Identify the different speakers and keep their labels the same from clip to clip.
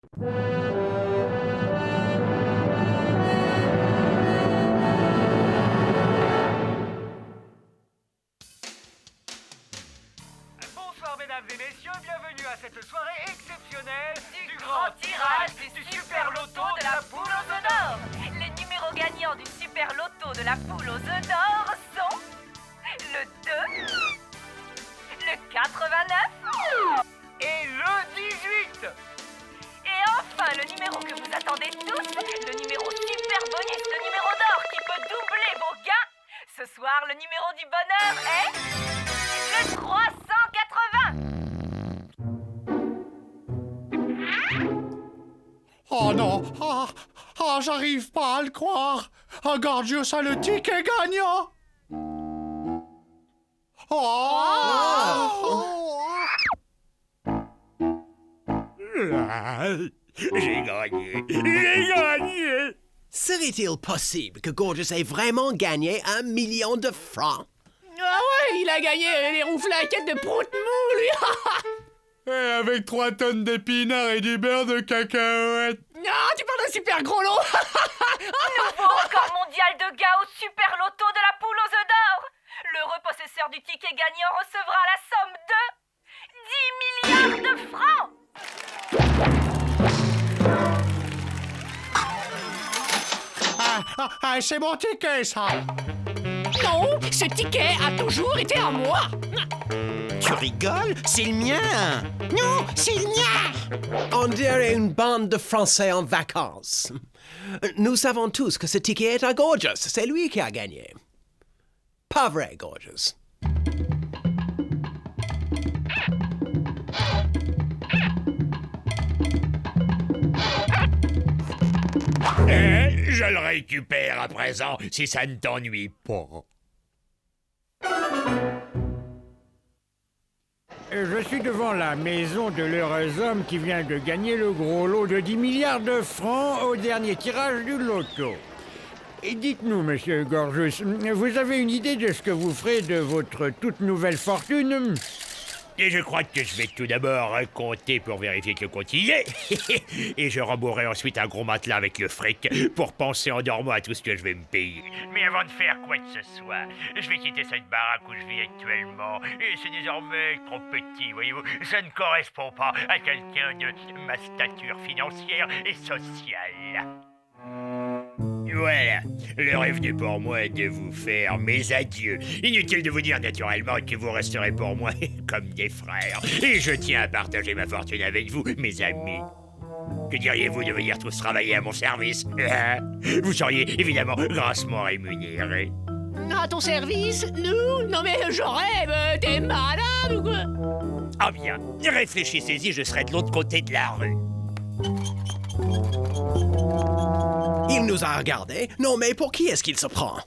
Speaker 1: Bonsoir mesdames et messieurs, bienvenue à cette soirée exceptionnelle du grand tirage du Super Loto de la Poule aux œufs d'or.
Speaker 2: Les numéros gagnants du Super Loto de la Poule aux œufs d'or sont le 2, le 89
Speaker 1: Et le 18.
Speaker 2: et enfin le numéro que vous attendez tous, le numéro Super Bonus, le numéro d'or qui peut doubler vos gains. Ce soir, le numéro du bonheur est le 380.
Speaker 3: Oh non! J'arrive pas à le croire! Gorgius a le ticket gagnant!
Speaker 4: J'ai gagné! J'ai gagné!
Speaker 5: Serait-il possible que Gorgius ait vraiment gagné 1 million de francs?
Speaker 6: Ah ouais, il a gagné les rouflaquettes de prout-mou, lui.
Speaker 3: Et avec 3 tonnes d'épinards et du beurre de cacahuètes!
Speaker 6: Ah, tu parles d'un super gros lot.
Speaker 2: Nouveau record mondial de gains au Super Loto de la Poule aux œufs d'or. L'heureux possesseur du ticket gagnant recevra la somme de 10 milliards de francs.
Speaker 3: C'est mon ticket, ça!
Speaker 6: Non, ce ticket a toujours été à moi.
Speaker 4: Tu rigoles? C'est le mien!
Speaker 6: Non, c'est le mien.
Speaker 5: On dirait une bande de Français en vacances. Nous savons tous que ce ticket est à Gorgius. C'est lui qui a gagné. Pas vrai, Gorgius?
Speaker 4: Je le récupère à présent, si ça ne t'ennuie pas.
Speaker 7: Je suis devant la maison de l'heureux homme qui vient de gagner le gros lot de 10 milliards de francs au dernier tirage du loto. Et dites-nous, monsieur Gorgius, vous avez une idée de ce que vous ferez de votre toute nouvelle fortune?
Speaker 4: Et je crois que je vais tout d'abord compter pour vérifier que le compte y est. Et je rembourrerai ensuite un gros matelas avec le fric pour penser en dormant à tout ce que je vais me payer. Mais avant de faire quoi que ce soit, je vais quitter cette baraque où je vis actuellement. Et c'est désormais trop petit, voyez-vous. Ça ne correspond pas à quelqu'un de ma stature financière et sociale. Voilà, l'heure est venue pour moi de vous faire mes adieux. Inutile de vous dire naturellement que vous resterez pour moi comme des frères. Et je tiens à partager ma fortune avec vous, mes amis. Que diriez-vous de venir tous travailler à mon service? Vous seriez évidemment grassement rémunérés.
Speaker 6: À ton service? Nous? Non mais je rêve, t'es malade ou quoi?
Speaker 4: Ah bien, réfléchissez-y, je serai de l'autre côté de la rue.
Speaker 5: Il nous a regardés. Non, mais pour qui est-ce qu'il se prend?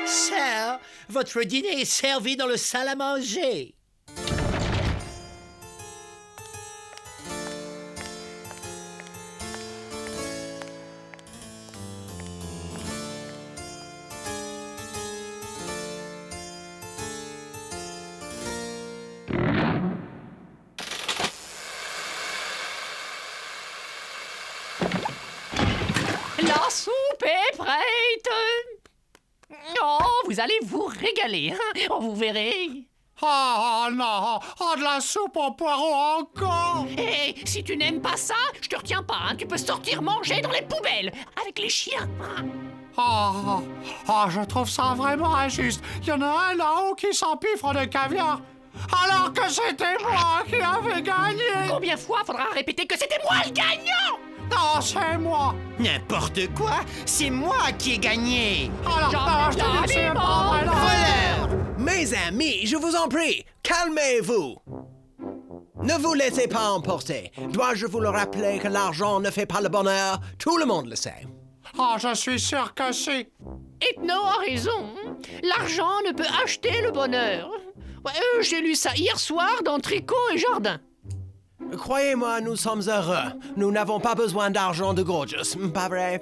Speaker 8: Sir, votre dîner est servi dans le salle à manger.
Speaker 6: La soupe est prête. Oh, vous allez vous régaler, hein? Oh, vous verrez.
Speaker 3: Oh non! De la soupe aux poireaux encore!
Speaker 6: Hé, si tu n'aimes pas ça, je te retiens pas, hein? Tu peux sortir manger dans les poubelles, avec les chiens.
Speaker 3: Je trouve ça vraiment injuste. Il y en a un là-haut qui s'empiffre de caviar, alors que c'était moi qui avais gagné!
Speaker 6: Combien de fois faudra répéter que c'était moi le gagnant?
Speaker 3: Non, c'est moi!
Speaker 8: N'importe quoi, c'est moi qui ai gagné.
Speaker 3: Alors, je te dis que c'est pas vrai, non.
Speaker 8: Voleur!
Speaker 5: Mes amis, je vous en prie, calmez-vous. Ne vous laissez pas emporter. Dois-je vous le rappeler que l'argent ne fait pas le bonheur? Tout le monde le sait.
Speaker 3: Oh, je suis sûr que si.
Speaker 6: Ethno a raison. L'argent ne peut acheter le bonheur. Ouais, j'ai lu ça hier soir dans Tricot et Jardin.
Speaker 5: Croyez-moi, nous sommes heureux. Nous n'avons pas besoin d'argent de Gorgeous, pas vrai?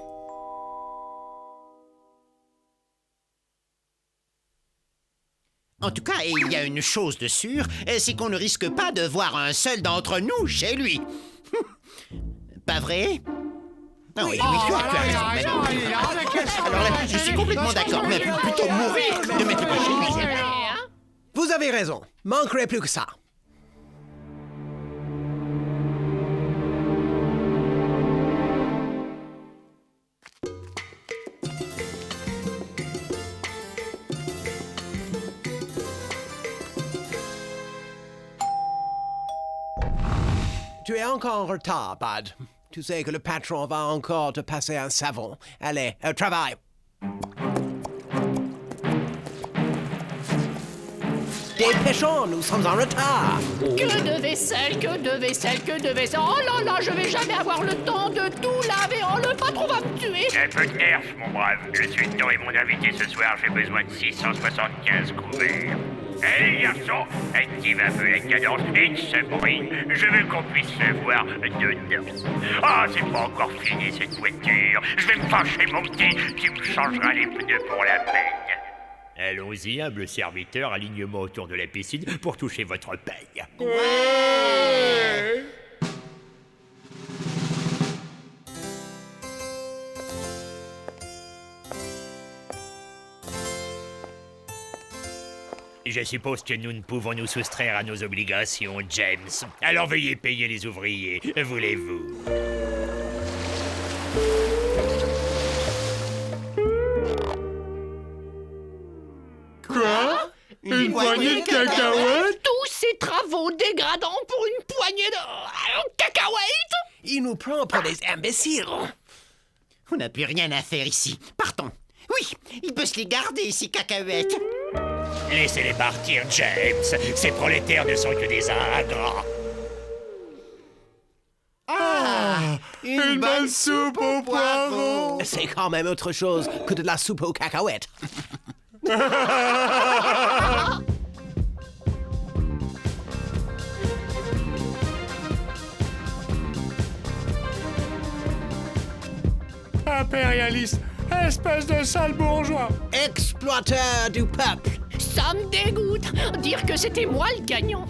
Speaker 8: En tout cas, il y a une chose de sûre, c'est qu'on ne risque pas de voir un seul d'entre nous chez lui. Pas vrai? Ah oui, oui, tu as raison. Alors là, je suis complètement d'accord, mais plutôt mourir que de mettre pas chez lui.
Speaker 5: Vous avez raison. Manquerait plus que ça. Tu es encore en retard, Bud. Tu sais que le patron va encore te passer un savon. Allez, au travail. Dépêchons, nous sommes en retard.
Speaker 6: Que de vaisselle, que de vaisselle, que de vaisselle. Oh là là, je vais jamais avoir le temps de tout laver. Oh, le patron va me tuer.
Speaker 4: Un peu de nerf, mon brave. Je suis dedans et mon invité ce soir, j'ai besoin de 675 couverts. Allez, garçon, active un peu la cadence et ce bruit. Je veux qu'on puisse se voir dedans. Ah, c'est pas encore fini cette voiture. Je vais me fâcher, mon petit. Tu me changeras les pneus pour la peine. Allons-y, humble serviteur, alignement autour de la piscine pour toucher votre paye. Je suppose que nous ne pouvons nous soustraire à nos obligations, James. Alors veuillez payer les ouvriers, voulez-vous?
Speaker 3: Quoi? Une poignée de cacahuètes?
Speaker 6: Tous ces travaux dégradants pour une poignée de cacahuètes.
Speaker 5: Il nous prend pour des imbéciles.
Speaker 8: On n'a plus rien à faire ici. Partons. Oui, il peut se les garder, ces cacahuètes.
Speaker 4: Laissez-les partir, James. Ces prolétaires ne sont que des ingrats.
Speaker 3: Une bonne soupe aux poireaux.
Speaker 5: C'est quand même autre chose que de la soupe aux cacahuètes.
Speaker 3: Impérialiste, espèce de sale bourgeois.
Speaker 5: Exploiteur du peuple.
Speaker 6: Ça me dégoûte. Dire que c'était moi le gagnant.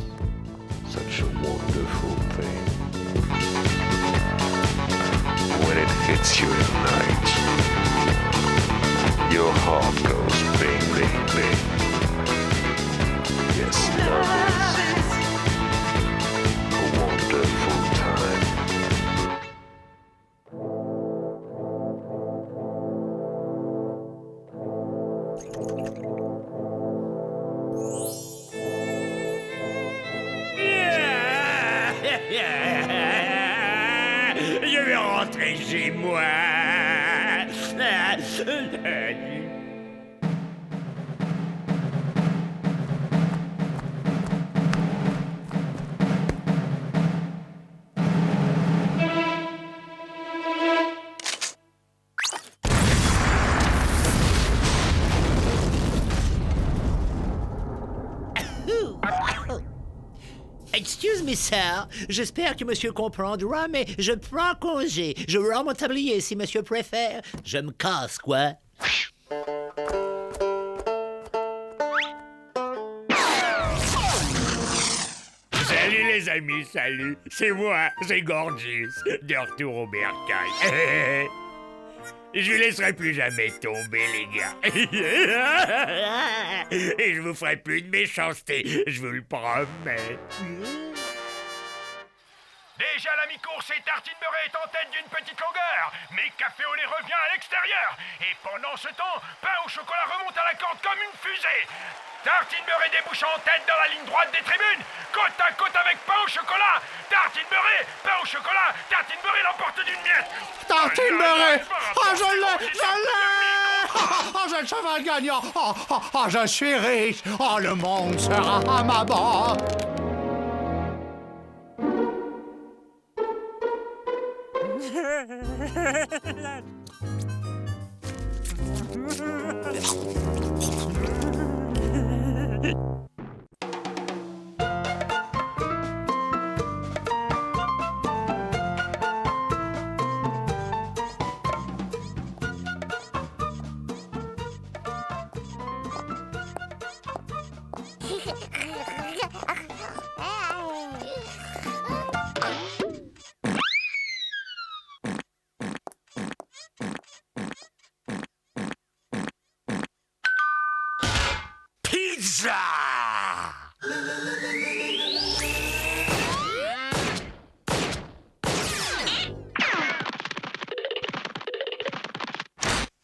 Speaker 9: Such a wonderful thing. When it hits you at night, your heart goes bing, bing, bing. Yes, love is a wonderful time.
Speaker 4: Je vais rentrer chez moi.
Speaker 8: Excuse me, sir. J'espère que monsieur comprendra, mais je prends congé. Je rends mon tablier si monsieur préfère. Je me casse, quoi.
Speaker 4: Salut les amis, salut. C'est moi, c'est Gorgeous, de retour au bercail. Je vous laisserai plus jamais tomber, les gars. Et je vous ferai plus de méchanceté, je vous le promets.
Speaker 1: Déjà la mi-course et Tartine Beurré est en tête d'une petite longueur. Mais Café au lait revient à l'extérieur. Et pendant ce temps, Pain au chocolat remonte à la corde comme une fusée. Tartine Beurré débouche en tête dans la ligne droite des tribunes. Côte à côte avec Pain au chocolat. Tartine Beurré, Pain au chocolat. Tartine Beurré l'emporte d'une miette.
Speaker 3: Tartine Beurré. Oh, je l'ai, je l'ai. Oh, j'ai le cheval gagnant. Oh, je suis riche. Oh, le monde sera à ma banque.
Speaker 4: Ça.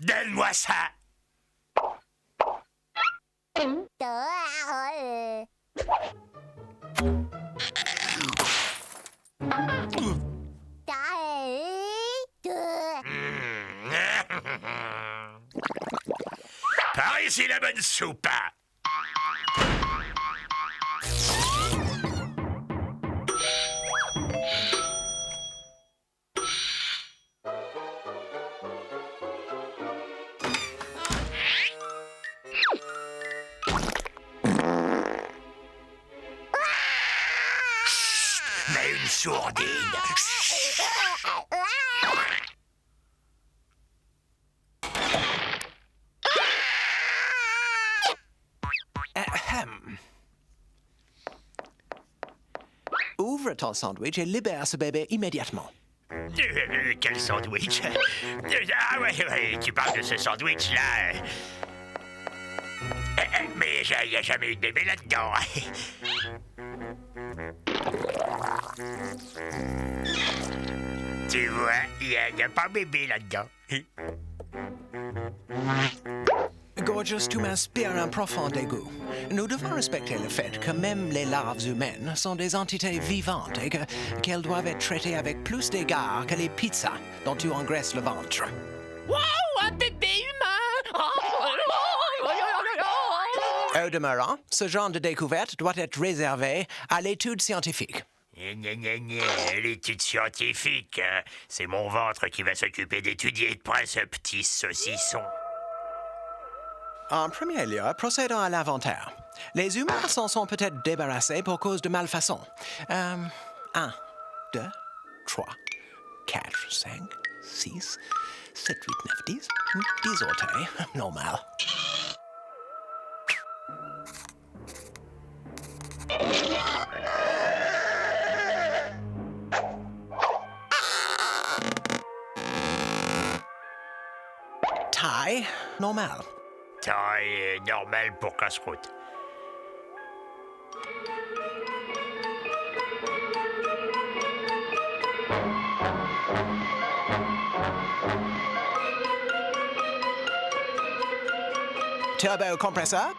Speaker 4: Donne-moi ça. Par ici la bonne soupe. Mais une sourdine.
Speaker 5: Ouvre ton sandwich et libère ce bébé immédiatement.
Speaker 4: Quel sandwich? Ah ouais, tu parles de ce sandwich-là. Mais il n'y a jamais eu de bébé là-dedans. Tu vois, il n'y a pas bébé là-dedans.
Speaker 5: Gorgeous, tu m'inspires un profond dégoût. Nous devons respecter le fait que même les larves humaines sont des entités vivantes et qu'elles doivent être traitées avec plus d'égard que les pizzas dont tu engraisses le ventre.
Speaker 6: Wow, un bébé humain!
Speaker 5: Au demeurant, ce genre de découverte doit être réservé à l'étude scientifique.
Speaker 4: L'étude scientifique, c'est mon ventre qui va s'occuper d'étudier de près ce petit saucisson.
Speaker 5: En premier lieu, procédons à l'inventaire. Les humains s'en sont peut-être débarrassés pour cause de malfaçon. 1, 2, 3, 4, 5, 6, 7, 8, 9, 10. 10 orteils, normal. Taille, normal.
Speaker 4: Taille normale pour casse-croûte.
Speaker 5: Turbo compresseur.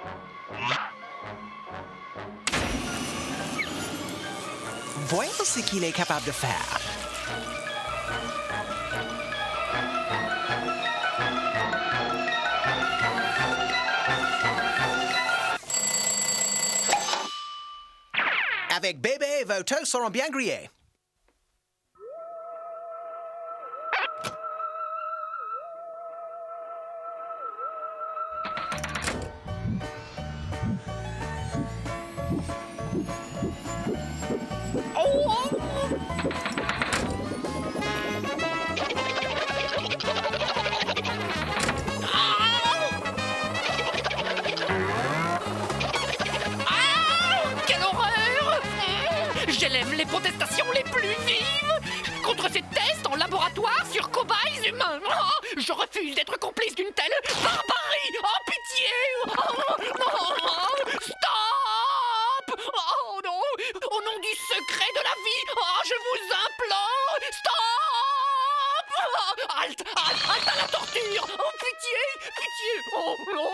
Speaker 5: Voyons ce qu'il est capable de faire. Avec bébé, vos toasts seront bien grillés.
Speaker 6: Les protestations les plus vives contre ces tests en laboratoire sur cobayes humains. Oh, je refuse d'être complice d'une telle barbarie. Oh, pitié. Stop. Oh non. Au nom du secret de la vie, oh, je vous implore. Stop. Halte à la torture. Oh, pitié. Oh non.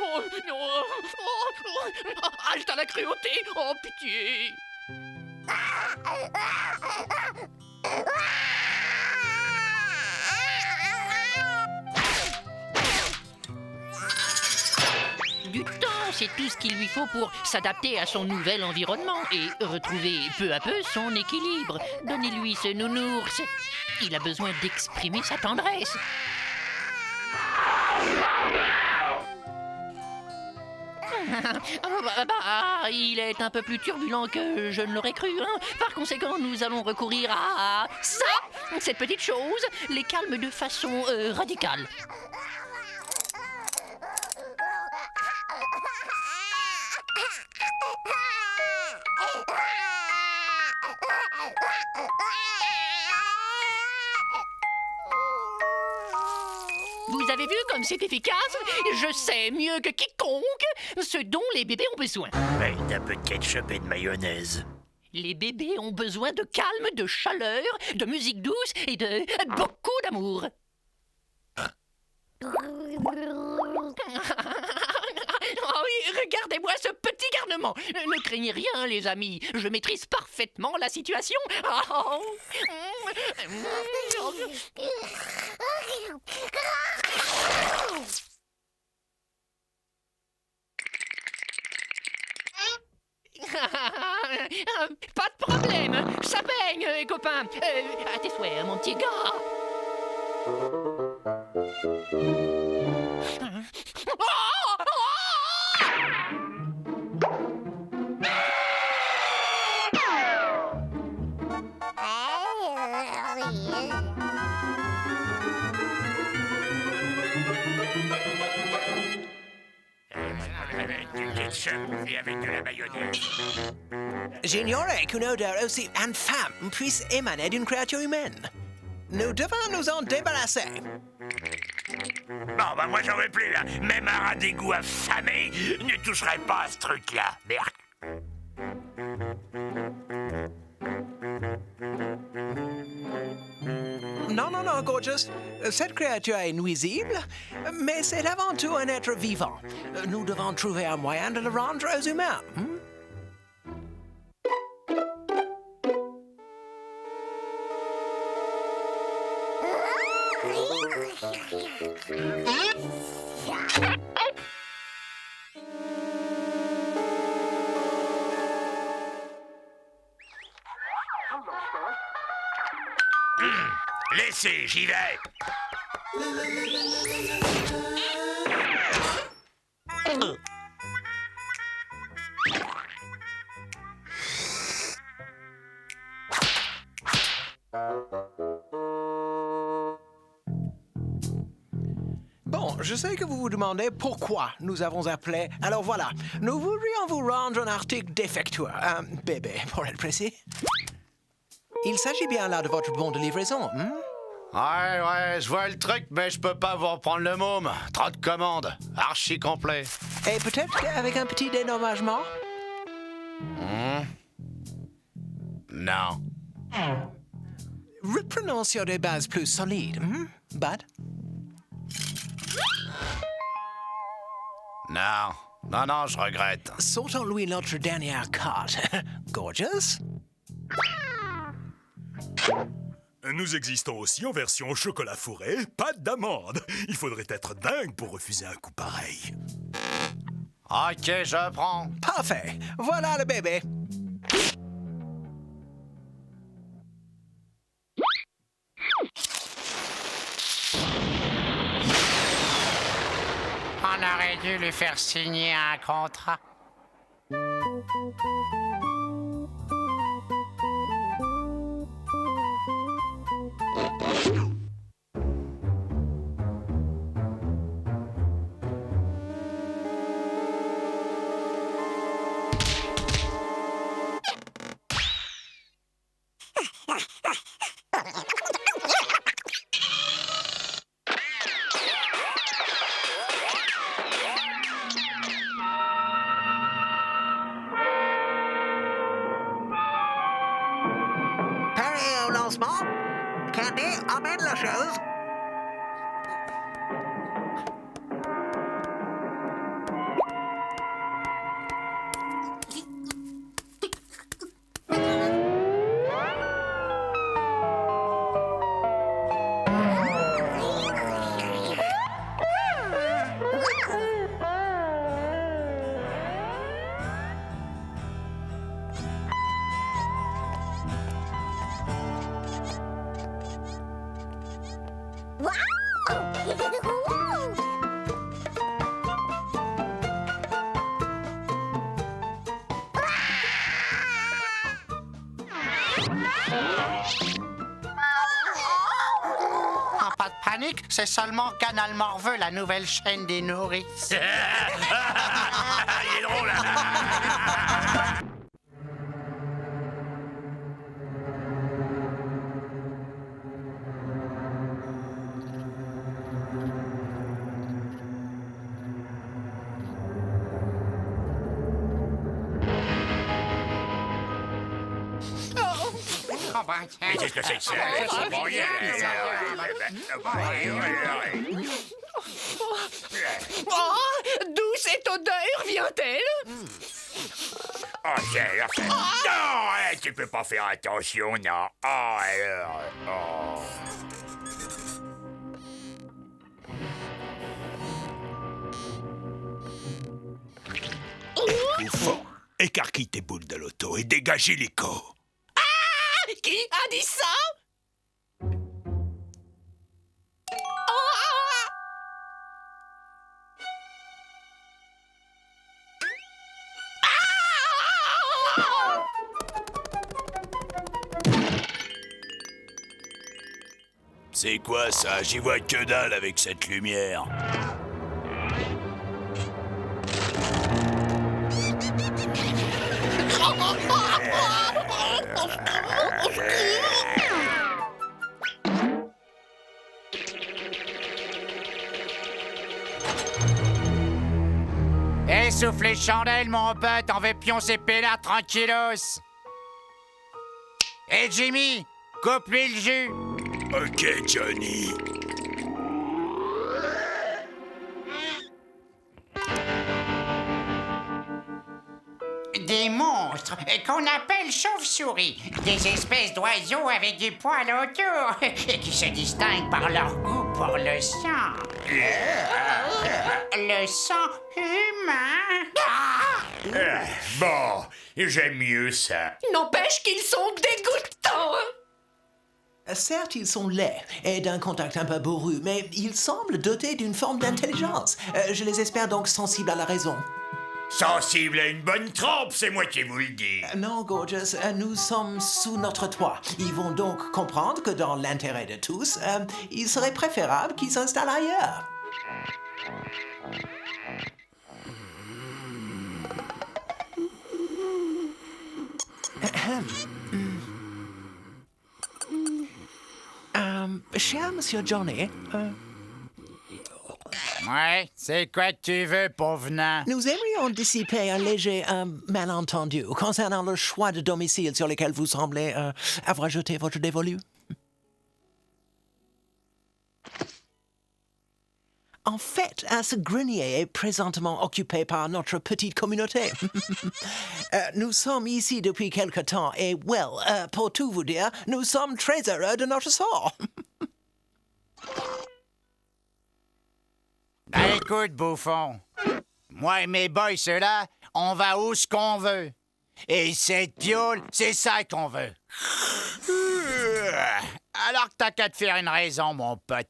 Speaker 6: Oh non. Halte à la cruauté. Oh, pitié. Du temps, c'est tout ce qu'il lui faut pour s'adapter à son nouvel environnement et retrouver peu à peu son équilibre. Donnez-lui ce nounours. Il a besoin d'exprimer sa tendresse. Il est un peu plus turbulent que je ne l'aurais cru. Hein. Par conséquent, nous allons recourir à ça, cette petite chose, les calme de façon radicale. Vous avez vu comme c'est efficace? Je sais mieux que quiconque ce dont les bébés ont besoin.
Speaker 4: Ouais, d'un peu de ketchup et de mayonnaise.
Speaker 6: Les bébés ont besoin de calme, de chaleur, de musique douce et de beaucoup d'amour. Oh oui, regardez-moi ce petit garnement. Ne craignez rien, les amis. Je maîtrise parfaitement la situation. Oh. Pas de problème. Ça baigne, copain. À tes souhaits, mon petit gars.
Speaker 4: Du ketchup et avec de la mayonnaise.
Speaker 5: J'ignorais qu'une odeur aussi infâme puisse émaner d'une créature humaine. Nous devons nous en débarrasser.
Speaker 4: Bon, bah moi j'en veux plus, là. Même un rat d'égout affamé ne toucherait pas à ce truc-là. Merde.
Speaker 5: Non, non, non, Gorgeous. Cette créature est nuisible, mais c'est avant tout un être vivant. Nous devons trouver un moyen de le rendre aux humains.
Speaker 4: Laissez, j'y vais.
Speaker 5: Bon, je sais que vous vous demandez pourquoi nous avons appelé. Alors voilà, nous voudrions vous rendre un article défectueux, un bébé pour être précis. Il s'agit bien là de votre bon de livraison,
Speaker 3: Ouais, je vois le truc, mais je peux pas vous reprendre le môme. Trop de commandes, archi complet.
Speaker 5: Et peut-être avec un petit dédommagement?
Speaker 3: Non.
Speaker 5: Reprenons sur des bases plus solides, Bud?
Speaker 3: Non, je regrette.
Speaker 5: Sortons-lui notre dernière carte. Gorgeous?
Speaker 1: Nous existons aussi en version chocolat fourré, pâte d'amande. Il faudrait être dingue pour refuser un coup pareil.
Speaker 3: Ok, je prends.
Speaker 5: Parfait. Voilà le bébé.
Speaker 8: On aurait dû lui faire signer un contrat.
Speaker 5: Pareil au lancement. Candy, amène la chose.
Speaker 8: Pas de panique, c'est seulement Canal Morveux, la nouvelle chaîne des nourrices.
Speaker 4: Il est drôle, là. Mais qu'est-ce que c'est que ça?
Speaker 6: Oh, d'où cette odeur vient-elle?
Speaker 4: Oh, c'est... Non, tu peux pas faire attention, non. Oh, alors... Oh...
Speaker 1: Bouffon, écarquille tes boules de loto et dégagez l'écho.
Speaker 6: Qui a dit ça?
Speaker 1: C'est quoi ça? J'y vois que dalle avec cette lumière.
Speaker 10: Essouffle les chandelles, mon pote, on veut pioncer peinard tranquillos. Et Jimmy, coupe-lui le jus.
Speaker 1: Ok, Johnny.
Speaker 10: Des monstres qu'on appelle chauves-souris. Des espèces d'oiseaux avec du poil autour et qui se distinguent par leur goût pour le sang. Le sang humain.
Speaker 4: Bon, j'aime mieux ça.
Speaker 6: N'empêche qu'ils sont dégoûtants.
Speaker 5: Certes, ils sont laids et d'un contact un peu bourru, mais ils semblent dotés d'une forme d'intelligence. Je les espère donc sensibles à la raison.
Speaker 4: Sensible à une bonne trempe, c'est moi qui vous le dis.
Speaker 5: Non, Gorgeous, nous sommes sous notre toit. Ils vont donc comprendre que dans l'intérêt de tous, il serait préférable qu'ils s'installent ailleurs. Cher Monsieur Johnny,
Speaker 10: Ouais, c'est quoi que tu veux, pauvre nain?
Speaker 5: nous aimerions dissiper un léger malentendu concernant le choix de domicile sur lequel vous semblez avoir jeté votre dévolu. En fait, ce grenier est présentement occupé par notre petite communauté. Nous sommes ici depuis quelque temps et, pour tout vous dire, nous sommes très heureux de notre sort.
Speaker 10: Ben écoute, bouffon. Moi et mes boys, ceux-là, on va où ce qu'on veut. Et cette piole, c'est ça qu'on veut. Alors que t'as qu'à te faire une raison, mon pote.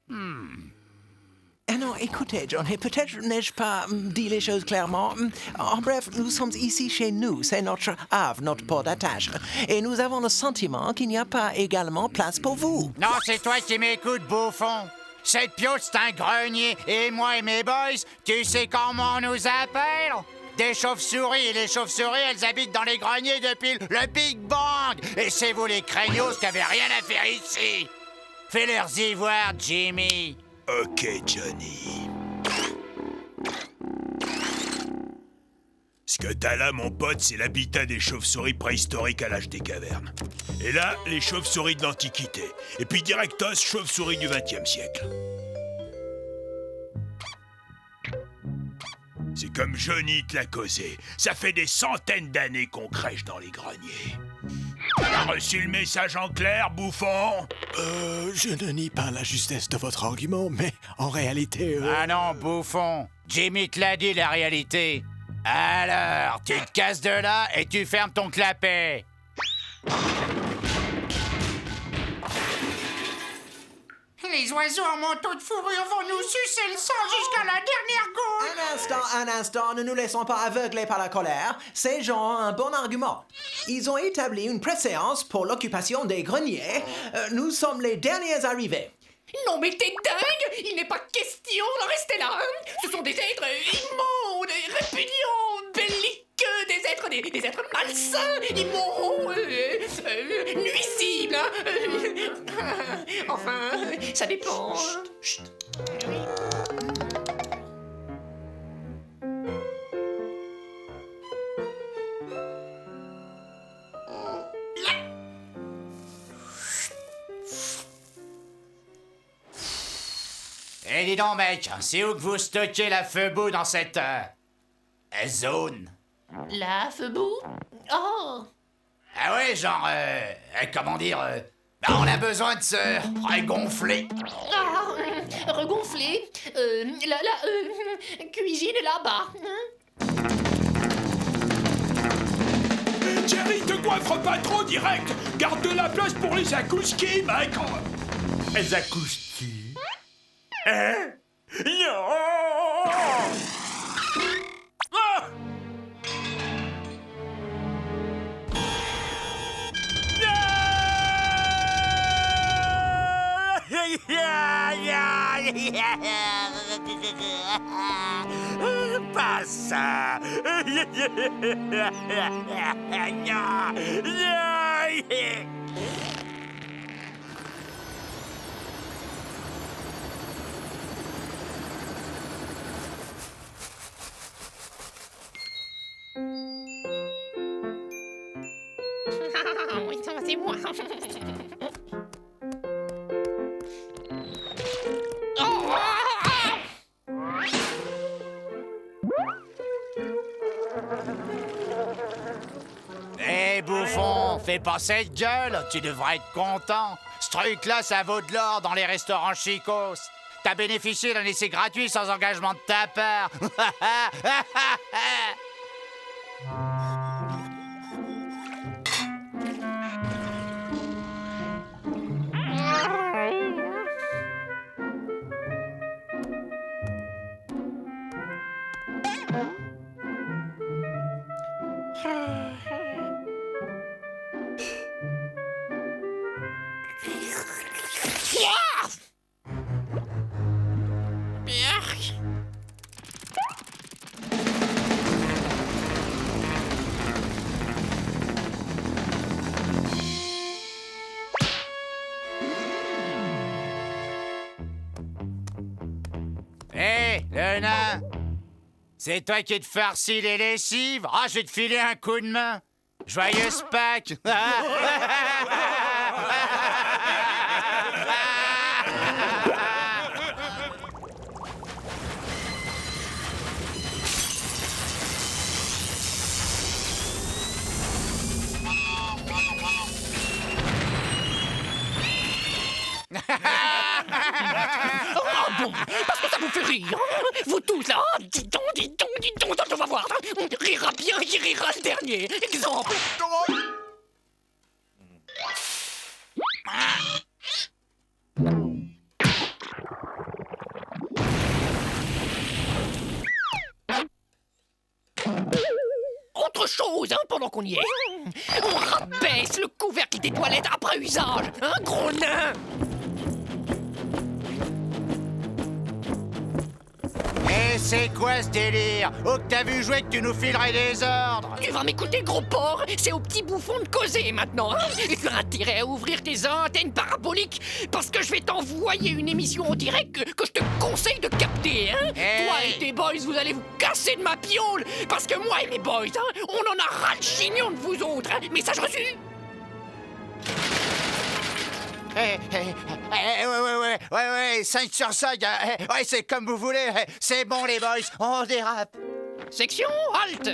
Speaker 5: Non, écoutez, John, et peut-être n'ai-je pas dit les choses clairement. En bref, nous sommes ici chez nous, c'est notre havre, notre port d'attache. Et nous avons le sentiment qu'il n'y a pas également place pour vous.
Speaker 10: Non, c'est toi qui m'écoutes, bouffon. Cette piole, c'est un grenier. Et moi et mes boys, tu sais comment on nous appelle? Des chauves-souris. Et les chauves-souris, elles habitent dans les greniers depuis le Big Bang. Et c'est vous les craignos qui avez rien à faire ici. Fais-leur y voir, Jimmy.
Speaker 1: Ok, Johnny. Ce que t'as là, mon pote, c'est l'habitat des chauves-souris préhistoriques à l'âge des cavernes. Et là, les chauves-souris de l'Antiquité. Et puis directos, chauves-souris du XXe siècle. C'est comme Johnny te l'a causé. Ça fait des centaines d'années qu'on crèche dans les greniers. T'as reçu le message en clair, bouffon?
Speaker 3: Je ne nie pas la justesse de votre argument, mais en réalité...
Speaker 10: Ah non, bouffon. Jimmy te l'a dit, la réalité. Alors, tu te casses de là et tu fermes ton clapet. Les oiseaux en manteau de fourrure vont nous sucer le sang jusqu'à la dernière goutte.
Speaker 5: Un instant, ne nous laissons pas aveugler par la colère. Ces gens ont un bon argument. Ils ont établi une préséance pour l'occupation des greniers. Nous sommes les derniers arrivés.
Speaker 6: Non mais t'es dingue! Il n'est pas question d'en rester là! Ce sont des êtres immondes, répugnants, belliqueux, des êtres malsains, immoraux, nuisibles, hein. Enfin, ça dépend.
Speaker 5: Chut.
Speaker 10: Eh, dis donc, mec, c'est où que vous stockez la feubou dans cette zone?
Speaker 6: La Feubou? Oh!
Speaker 10: Ah ouais, genre, comment dire, on a besoin de se regonfler.
Speaker 6: Ah, regonflé. Cuisine là-bas.
Speaker 1: Jerry, te coiffe pas trop direct. Garde de la place pour les akouski, mec. Les akouski? Hein? Non! Ah! Pas ça.
Speaker 6: Oui, ça va, c'est moi.
Speaker 10: Eh, bouffon, fais pas cette gueule, tu devrais être content. Ce truc-là, ça vaut de l'or dans les restaurants chicos. T'as bénéficié d'un essai gratuit sans engagement de ta part. Hé, le nain! C'est toi qui te farcis les lessives? Ah, je vais te filer un coup de main! Joyeuse Pâques!
Speaker 6: Ah bon, parce que ça vous fait rire, hein? Vous tous là, dis donc, on va voir, hein? On rira bien qui rira le dernier. Exemple. Autre chose, hein, pendant qu'on y est. On rabaisse le couvercle des toilettes après usage, hein, gros nain.
Speaker 10: Et c'est quoi ce délire? Oh, que t'as vu jouer que tu nous filerais des ordres!
Speaker 6: Tu vas m'écouter, gros porc. C'est au petit bouffon de causer maintenant, hein? Et tu as intérêt à ouvrir tes antennes paraboliques parce que je vais t'envoyer une émission en direct que je te conseille de capter, hein?
Speaker 10: Hey.
Speaker 6: Toi et tes boys, vous allez vous casser de ma piole parce que moi et mes boys, hein, on en a ras le chignon de vous autres, hein? Message reçu.
Speaker 10: Ouais, 5 sur 5, ouais, c'est comme vous voulez, c'est bon les boys, on dérape.
Speaker 6: Section halte.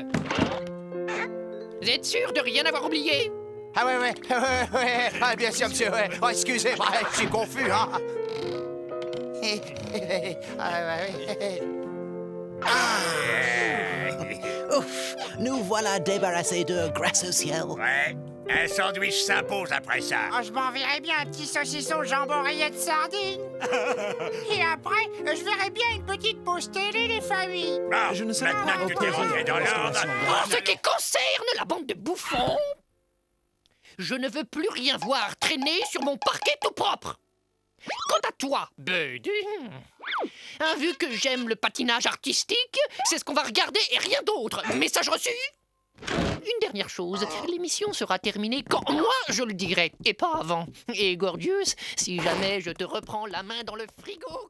Speaker 6: Vous êtes sûr de rien avoir oublié?
Speaker 10: Ah ouais, bien sûr monsieur, ouais, oh, excusez, je suis confus, hein.
Speaker 5: Ouf, nous voilà débarrassés d'eux grâce au ciel.
Speaker 4: Ouais, un sandwich s'impose après ça.
Speaker 10: Oh, je m'enverrais bien un petit saucisson jambon rayette sardine. Et après, je verrais bien une petite pause télé, les familles.
Speaker 4: Bon,
Speaker 5: Je ne sais
Speaker 4: maintenant
Speaker 5: pas
Speaker 4: que tout est rentré dans l'ordre,
Speaker 6: En ce qui concerne la bande de bouffons, je ne veux plus rien voir traîner sur mon parquet tout propre. Quant à toi, Bud, vu que j'aime le patinage artistique, c'est ce qu'on va regarder et rien d'autre. Message reçu? Une dernière chose, l'émission sera terminée quand moi je le dirai, et pas avant. Et Gordius, si jamais je te reprends la main dans le frigo...